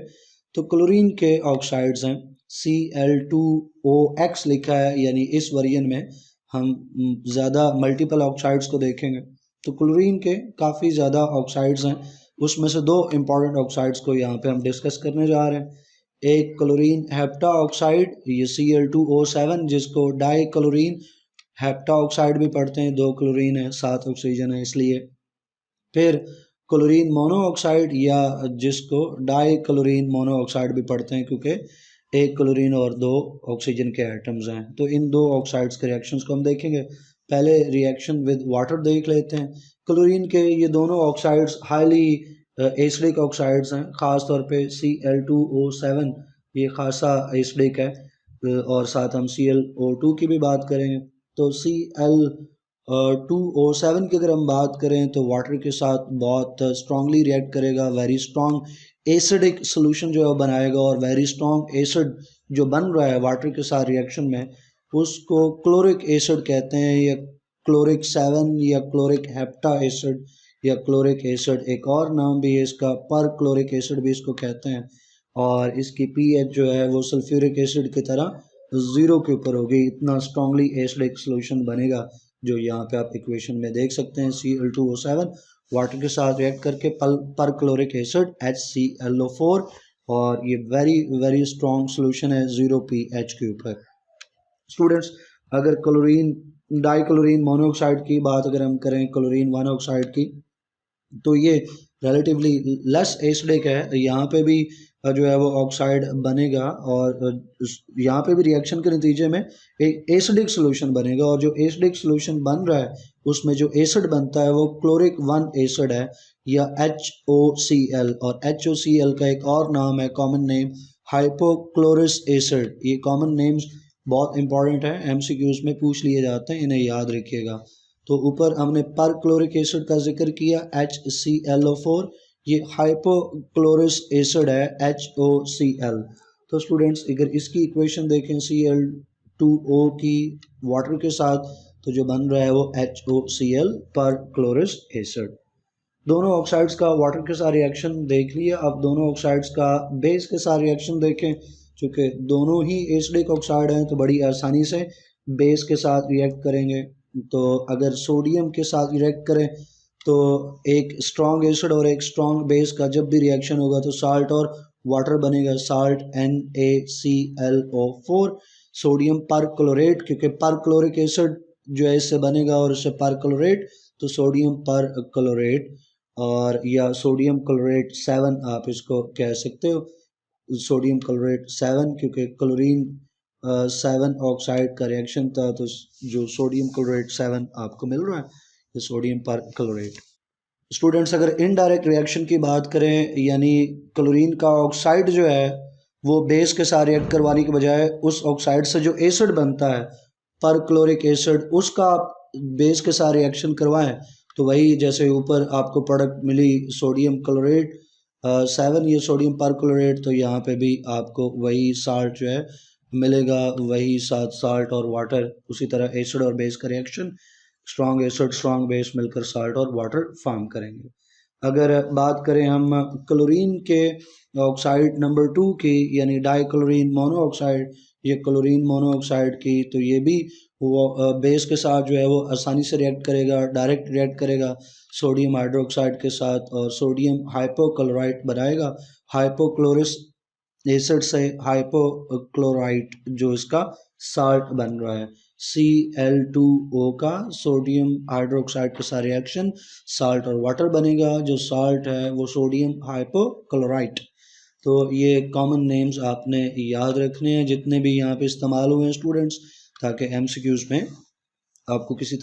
तो क्लोरीन के ऑक्साइड्स हैं, Cl2OX लिखा है, यानी इस वर्जन में हम ज़्यादा मल्टीपल ऑक्साइड्स को देखेंगे। तो क्लोरीन के काफ़ी ज़्यादा ऑक्साइड्स हैं, उसमें से दो इम्पॉर्टेंट ऑक्साइड्स को यहाँ पे हम डिस्कस करने जा रहे हैं। एक क्लोरीन हेप्टा ऑक्साइड, ये Cl2O7 जिसको डाई क्लोरीन हेप्टा ऑक्साइड भी पढ़ते हैं, 2 क्लोरीन है 7 ऑक्सीजन है इसलिए। फिर क्लोरीन मोनोऑक्साइड या जिसको डाई क्लोरीन मोनोऑक्साइड भी पढ़ते हैं क्योंकि एक क्लोरीन और 2 ऑक्सीजन के एटम्स हैं। तो इन दो ऑक्साइड्स के रिएक्शंस को हम देखेंगे। पहले रिएक्शन विद वाटर देख लेते हैं। क्लोरीन के ये दोनों ऑक्साइड्स हाईली एसिडिक ऑक्साइड्स हैं, ख़ास तौर पे Cl2O7 ये खासा एसिडिक है, और साथ हम ClO2 की भी बात करेंगे। तो Cl2O7 की अगर हम बात करें तो वाटर के साथ बहुत स्ट्रांगली रिएक्ट करेगा, वेरी स्ट्रॉन्ग एसिडिक सोल्यूशन जो है बनाएगा, और वेरी स्ट्रॉन्ग एसिड जो बन रहा है वाटर के साथ रिएक्शन में उसको क्लोरिक एसिड कहते हैं, या क्लोरिक 7 या क्लोरिक हेप्टा एसिड या क्लोरिक एसिड, एक और नाम भी है इसका, पर क्लोरिक एसिड भी इसको कहते हैं। और इसकी pH जो है वो सल्फ्यूरिक एसिड की तरह 0 के ऊपर होगी, इतना स्ट्रांगली एसिडिक सोल्यूशन बनेगा, जो यहाँ पे आप इक्वेशन में देख सकते हैं। Cl2O7 वाटर के साथ रिएक्ट करके पर क्लोरिक एसिड HClO4 और ये वेरी वेरी स्ट्रॉन्ग सोल्यूशन है 0pH के ऊपर। स्टूडेंट्स, अगर क्लोरीन डाइक्लोरीन मोनोऑक्साइड की बात अगर हम करें, क्लोरीन मोनोऑक्साइड की, तो ये रिलेटिवली लेस एसिडिक है। यहाँ पे भी जो है वो ऑक्साइड बनेगा और यहाँ पे भी रिएक्शन के नतीजे में एक एसिडिक सोल्यूशन बनेगा, और जो एसिडिक सोल्यूशन बन रहा है उसमें जो एसिड बनता है वो क्लोरिक 1 एसिड है या HOCl। और HOCl का एक और नाम है, कॉमन नेम, हाइपोक्लोरिस एसिड। ये कॉमन नेम्स बहुत इंपॉर्टेंट है, MCQs में पूछ लिए जाते हैं, इन्हें याद रखिएगा। तो ऊपर हमने पर क्लोरिक एसिड का जिक्र किया HClO4, ये हाइपोक्लोरिस एसिड है HOCl। तो स्टूडेंट्स अगर इसकी इक्वेशन देखें Cl2O की वाटर के साथ, तो जो बन रहा है वो HOCl पर क्लोरिस एसिड। दोनों ऑक्साइड्स का वाटर के साथ रिएक्शन देख लिया, अब दोनों ऑक्साइड्स का बेस के साथ रिएक्शन देखें। चूँकि दोनों ही एसिडिक ऑक्साइड हैं तो बड़ी आसानी से बेस के साथ रिएक्ट करेंगे। तो अगर सोडियम के साथ रिएक्ट करें तो एक स्ट्रॉन्ग एसिड और एक स्ट्रॉन्ग बेस का जब भी रिएक्शन होगा तो साल्ट और वाटर बनेगा, साल्ट NaClO4, सोडियम पर क्लोरेट, क्योंकि पर क्लोरिक एसिड जो है इससे बनेगा और इससे पर क्लोरेट, तो सोडियम पर क्लोरेट, और या सोडियम क्लोरेट 7 आप इसको कह सकते हो, सोडियम क्लोरेट 7, क्योंकि क्लोरीन 7 ऑक्साइड का रिएक्शन था, तो जो सोडियम क्लोरेट 7 आपको मिल रहा है ये सोडियम पर क्लोरेट। स्टूडेंट्स, अगर इनडायरेक्ट रिएक्शन की बात करें, यानी क्लोरीन का ऑक्साइड जो है वो बेस के साथ रिएक्ट करवाने के बजाय उस ऑक्साइड से जो एसिड बनता है पर क्लोरिक एसिड, उसका बेस के साथ रिएक्शन करवाएं, तो वही जैसे ऊपर आपको प्रोडक्ट मिली सोडियम क्लोरेट 7, ये सोडियम पर क्लोरेट, तो यहाँ पे भी आपको वही साल्ट जो है मिलेगा, वही साथ साल्ट और वाटर, उसी तरह एसिड और बेस का reaction, strong acid strong base मिलकर साल्ट और वाटर फॉर्म करेंगे। अगर बात करें हम क्लोरीन के ऑक्साइड नंबर 2 की, यानी डाइक्लोरीन मोनोऑक्साइड, ये क्लोरीन मोनोऑक्साइड की, तो ये भी वो बेस के साथ जो है वो आसानी से रिएक्ट करेगा, डायरेक्ट रिएक्ट करेगा सोडियम हाइड्रोक्साइड के साथ, और सोडियम हाइपोक्लोराइट बनाएगा, हाइपोक्लोरिस एसिड से हाइपोक्लोराइट जो इसका साल्ट बन रहा है, Cl2O का सोडियम हाइड्रोक्साइड के साथ रिएक्शन, साल्ट और वाटर बनेगा, जो साल्ट है वो सोडियम हाइपोक्लोराइट। तो ये कॉमन नेम्स आपने याद रखने हैं जितने भी यहाँ पे इस्तेमाल हुए हैं स्टूडेंट्स, ताकि MCQs में आपको किसी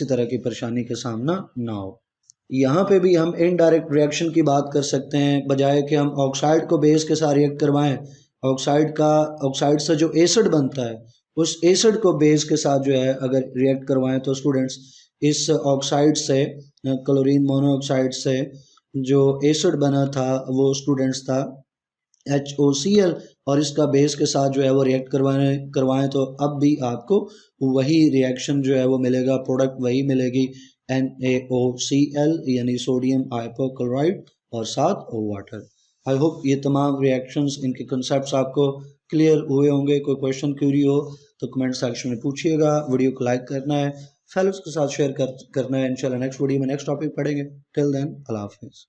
तरह की परेशानी का सामना ना हो। यहाँ पे भी हम इनडायरेक्ट रिएक्शन की बात कर सकते हैं, बजाय कि हम ऑक्साइड को बेस के साथ रिएक्ट करवाएं, ऑक्साइड से जो एसिड बनता है उस एसिड को बेस के साथ जो है अगर रिएक्ट करवाएं, तो स्टूडेंट्स इस ऑक्साइड से, क्लोरीन मोनोऑक्साइड से जो एसिड बना था वो स्टूडेंट्स था HOCl, और इसका बेस के साथ जो है वो रिएक्ट करवाएं तो अब भी आपको वही रिएक्शन जो है वो मिलेगा, प्रोडक्ट वही मिलेगी, NaOCl, यानी सोडियम हाइपोक्लोराइड और साथ वाटर। आई होप ये तमाम रिएक्शंस, इनके कंसेप्ट्स आपको क्लियर हुए होंगे। कोई क्वेश्चन क्यूरी हो तो कमेंट सेक्शन में पूछिएगा। वीडियो को लाइक करना है, फेलोज के साथ शेयर करना है। इंशाल्लाह नेक्स्ट वीडियो में नेक्स्ट टॉपिक पढ़ेंगे। टिल देन, अल्लाह हाफिज़।